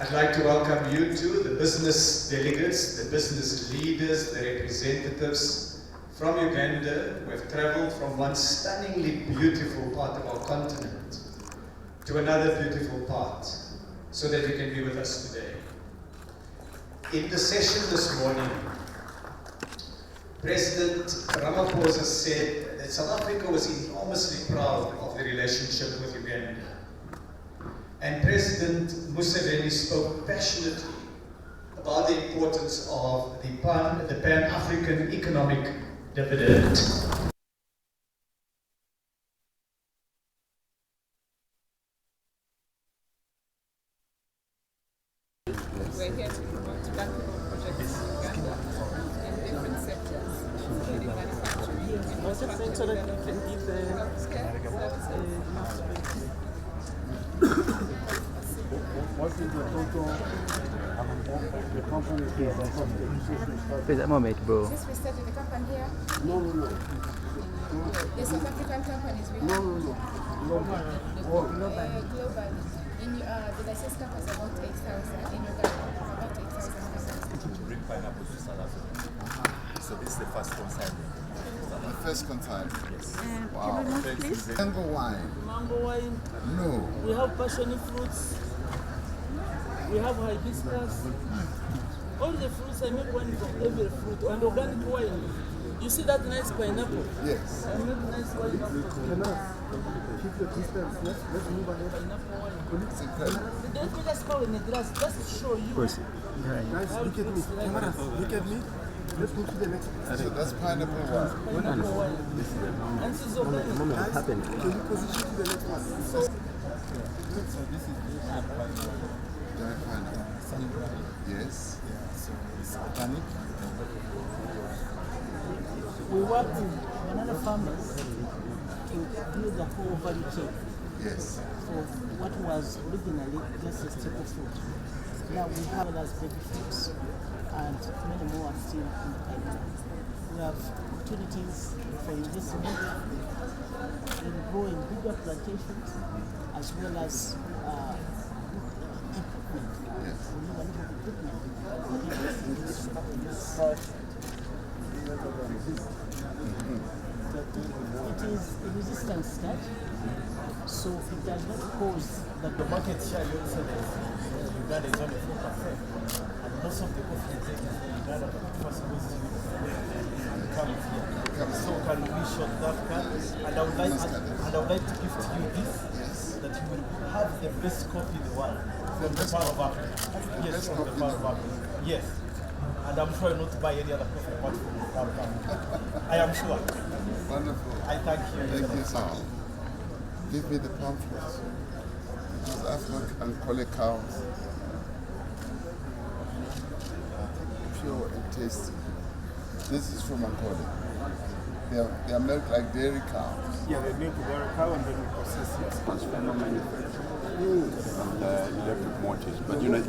I'd like to welcome you too, the business delegates, the business leaders, the representatives from Uganda who have traveled from one stunningly beautiful part of our continent to another beautiful part, so that you can be with us today. In the session this morning, President Ramaphosa said that South Africa was enormously proud of the relationship with Uganda. And President Museveni spoke passionately about the importance of the Pan-African economic dividend. We're here to promote backbone projects in Uganda in different sectors, including manufacturing, infrastructure development, healthcare, services. What is the total the company is? Where's that moment, bro? Since we started the company here, No. the South African companies we have No. globally. In the licensed companies about 8,000, in Uganda about 8,000. To bring pineapple to South Africa. So this is the first consignment. The first consignment. Yes. Wow. Mango wine. Mango wine, No. we have passion fruits, we have hibiscus. All the fruits, I make wine from every fruit, and organic wine. You see that nice pineapple? Yes. I make nice wine out of Keep your distance. Let's move ahead. pineapple wine. It's incredible. Let me just pour in the glass, just to show you. Guys, look at me. Cameras, look at me. Let's move to the next one. So that's pineapple wine. Pineapple wine. And this is organic. What's happening? Can you position to the next one? So this is dry pineapple. Yes. So it's organic. We work with banana farmers to build the whole value chain. Yes. For what was originally just a staple fruit. Now we have it as baby fruits, and many more are still in the pipeline. We have opportunities for investment in growing bigger plantations as well as equipment. Yes. We need a lot of equipment to invest in this It is a resistant starch, so it does not cause The market share you said Uganda is only 4%. And most of the coffee executives in Uganda are first goes to come here. So can we short that card? And I would like to gift you this, that you will have the best coffee in the world from the part of Africa. Yes, from the part of Africa. Yes. And I'm sure not to buy any other coffee apart from the part of Africa. I am sure. Wonderful. I thank you. Thank you, sir. Give me the pamphlets. Because I've got Ankole cows. Pure and tasty. This is from Ankole. They are milked like dairy cows. Yeah, they milk the cow and then we process it. Transformer manufacturing. Electric motors, but you know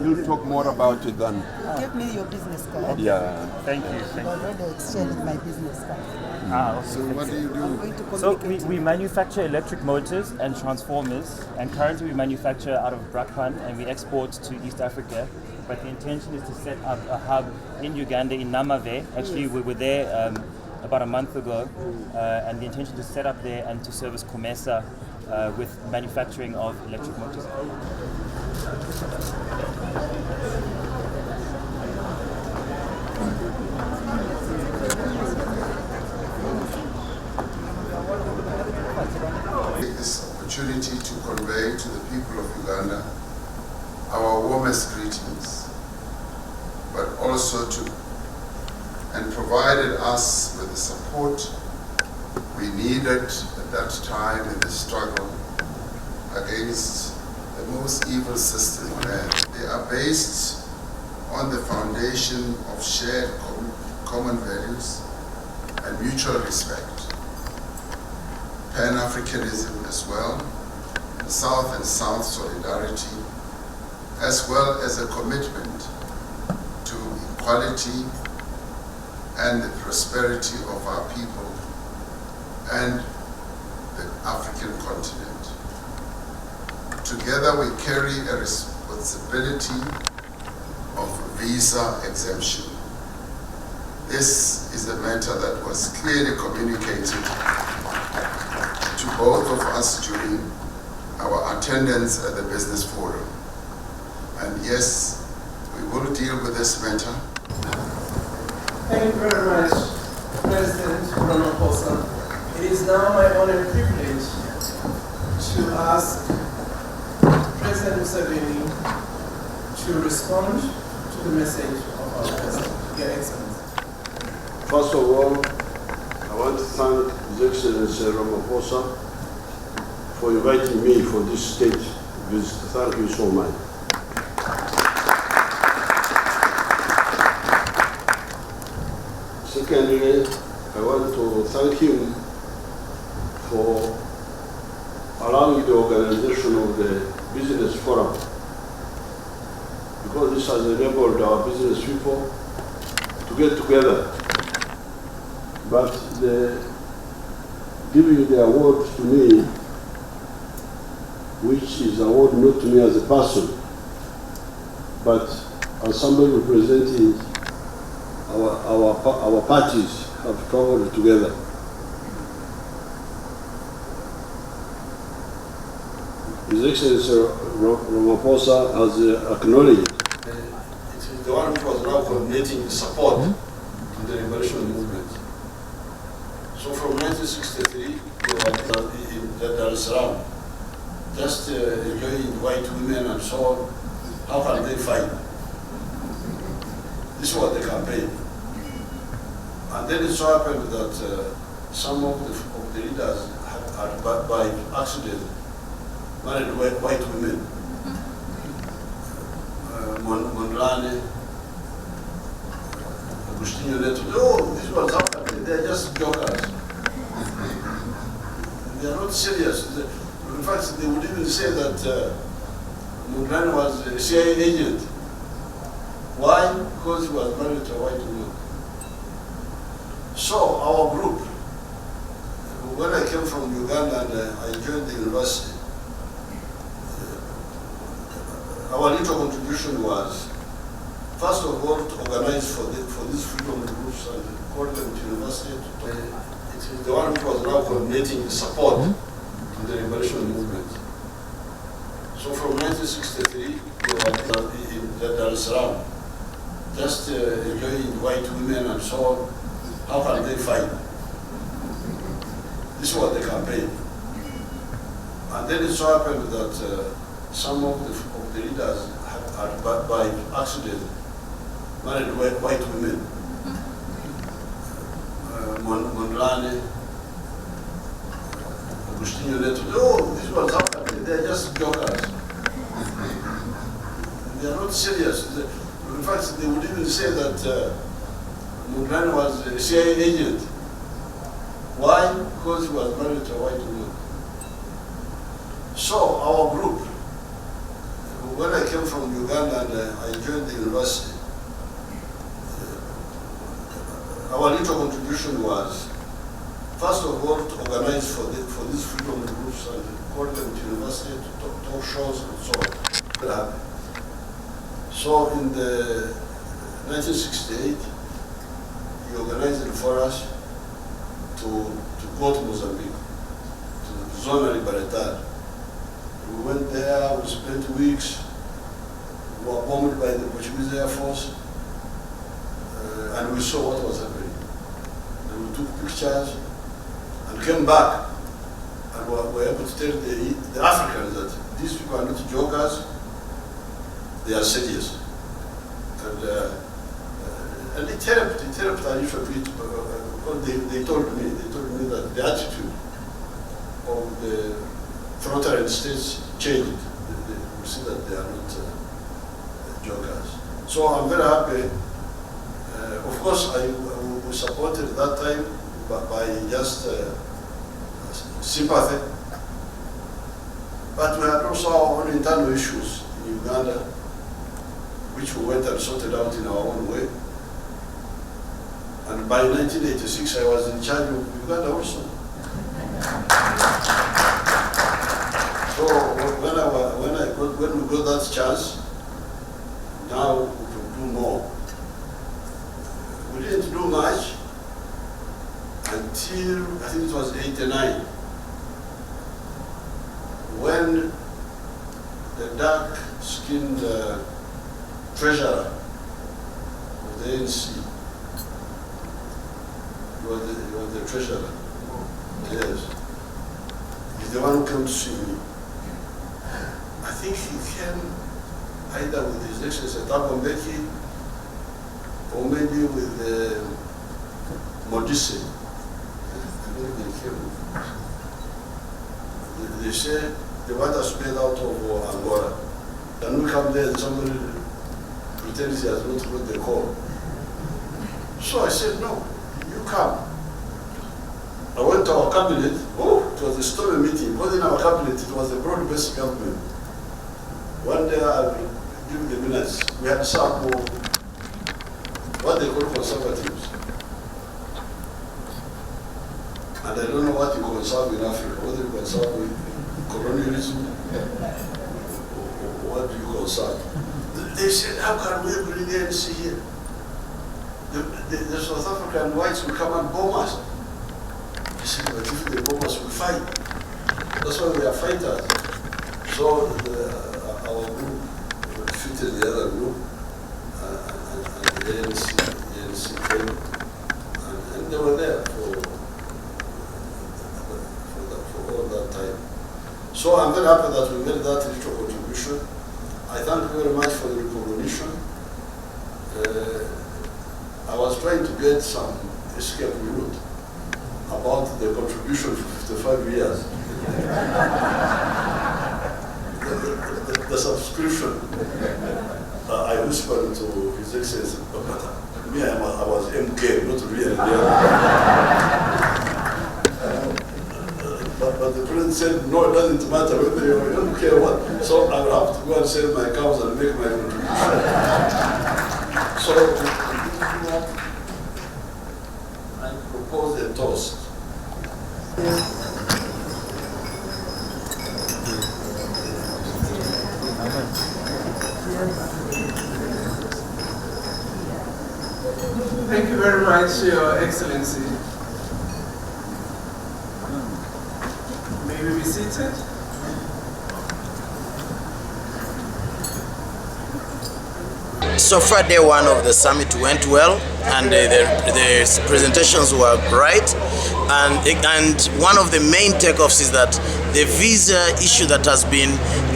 he'll talk more about it than. Give me your business card. Yeah. Thank you. I've already exchanged my business card. So what do you do? I'm going to So communicate. we manufacture electric motors and transformers, and currently we manufacture out of Brakpan and we export to East Africa. But the intention is to set up a hub in Uganda, in Namave. Actually, we were there about a month ago, and the intention is to set up there and to service COMESA with manufacturing of electric motors. Take this opportunity to convey to the people of Uganda our warmest greetings, but also and provided us with the support we needed at that time in the struggle against the most evil system on earth. They are based on the foundation of shared common values and mutual respect. Pan-Africanism as well, South and South solidarity, as well as a commitment to equality and the prosperity of our people and the African continent. together we carry a responsibility of visa exemption. This is a matter that was clearly communicated to both of us during our attendance at the business forum. And yes, we will deal with this matter. Thank you very much, President Ramaphosa. It is now my honor and privilege to ask President Museveni to respond to the message of our President, Your Excellency. First of all, I want to thank His Excellency Ramaphosa for inviting me for this state visit. Thank you so much. Secondly, I want to thank him for allowing the organization of the business forum, because this has enabled our business people to get together. But giving the award to me, which is an award not to me as a person, but as somebody representing our parties have traveled together. His Excellency Ramaphosa has acknowledged. It is the one who was now coordinating support to the revolutionary movement. So from 1963, we were in Dar es Salaam, just enjoying white women and so on. How can they fight? This was the campaign. And then it so happened that some of the leaders had by accident married white women. Mondlane, Agustinho Neto. Oh, this was happening. They are just jokers. They are not serious. In fact, they would even say that Mondlane was a CIA agent. Why? Because he was married to a white woman. So our group, when I came from Uganda and I joined the university, our little contribution was, first of all, to organize for these freedom groups and call them to university. It is the one who was now coordinating support to the revolutionary movement. So from 1963, we were in Dar es Salaam, just enjoying white women and so on. How can they fight? This was the campaign. And then it so happened that some of the leaders had by accident married white women. Mondlane, Agustinho Neto. Oh, this was happening. They are just jokers. They are not serious. In fact, they would even say that Mondlane was a CIA agent. Why? Because he was married to a white woman. So our group, when I came from Uganda and I joined the university, our little contribution was, first of all, to organize for these freedom groups and call them to university to talk shows and so on. So in the 1968, he organized for us to go to Mozambique, to Zona Libertad. We went there, we spent weeks, we were bombed by the Portuguese Air Force, and we saw what was happening. And we took pictures and came back and were able to tell the Africans that these people are not jokers, they are serious. And it helped a little bit, because they told me that the attitude of the frontline states changed. We see that they are not jokers. So I'm very happy. Of course, we supported that time by just sympathy. But we had also our own internal issues in Uganda, which we went and sorted out in our own way. And by 1986, I was in charge of Uganda also. So when we got that chance, now we could do more. We didn't do much until I think it was '89, when the dark-skinned treasurer of the ANC, he was the treasurer, yes. He's the one who came to see me. I think he came either with His Excellency Thabo Mbeki or maybe with Modise. They said they want us paid out of Angola. Then we come there and somebody pretends he has not got the call. So I said, no, you come. I went to our cabinet. Oh, it was a stormy meeting. It wasn't our cabinet, it was a broad-based government. One day I will give the minutes. We had some what they call conservatives. And I don't know what you conserve in Africa. What do you conserve with colonialism? Or what do you conserve? They said, how can we bring the ANC here? The South African whites will come and bomb us. I said, but if the bombers will fight, that's why we are fighters. So our group defeated the other group, and the ANC came, and they were there for all that time. So I'm very happy that we made that little contribution. I thank you very much for the recognition. I was trying to get some escape route about the contribution for 55 years. the subscription, I whispered to His Excellency, but me, I was MK, not really. But the president said, no, it doesn't matter whether you're MK or what. So I will have to go and sell my cows and make my contribution. So I propose a toast. Thank you very much, Your Excellency. May we be seated? So far, day one of the summit went well, and the presentations were bright. And one of the main takeoffs is that the visa issue that has been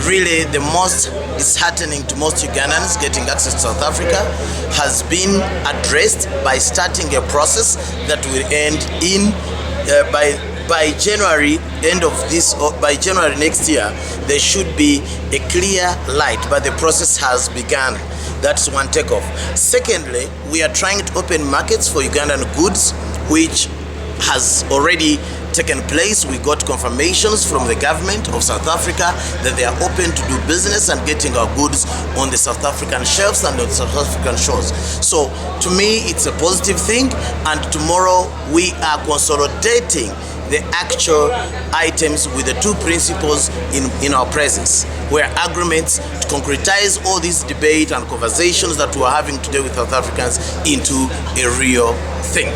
really the most disheartening to most Ugandans getting access to South Africa has been addressed by starting a process that will end in by January, by January next year. There should be a clear light, but the process has begun. That's one takeoff. Secondly, we are trying to open markets for Ugandan goods, which has already taken place. We got confirmations from the government of South Africa that they are open to do business and getting our goods on the South African shelves and on the South African shores. So to me, it's a positive thing, and tomorrow we are consolidating the actual items with the two principles in our presence, where agreements to concretize all this debate and conversations that we're having today with South Africans into a real thing.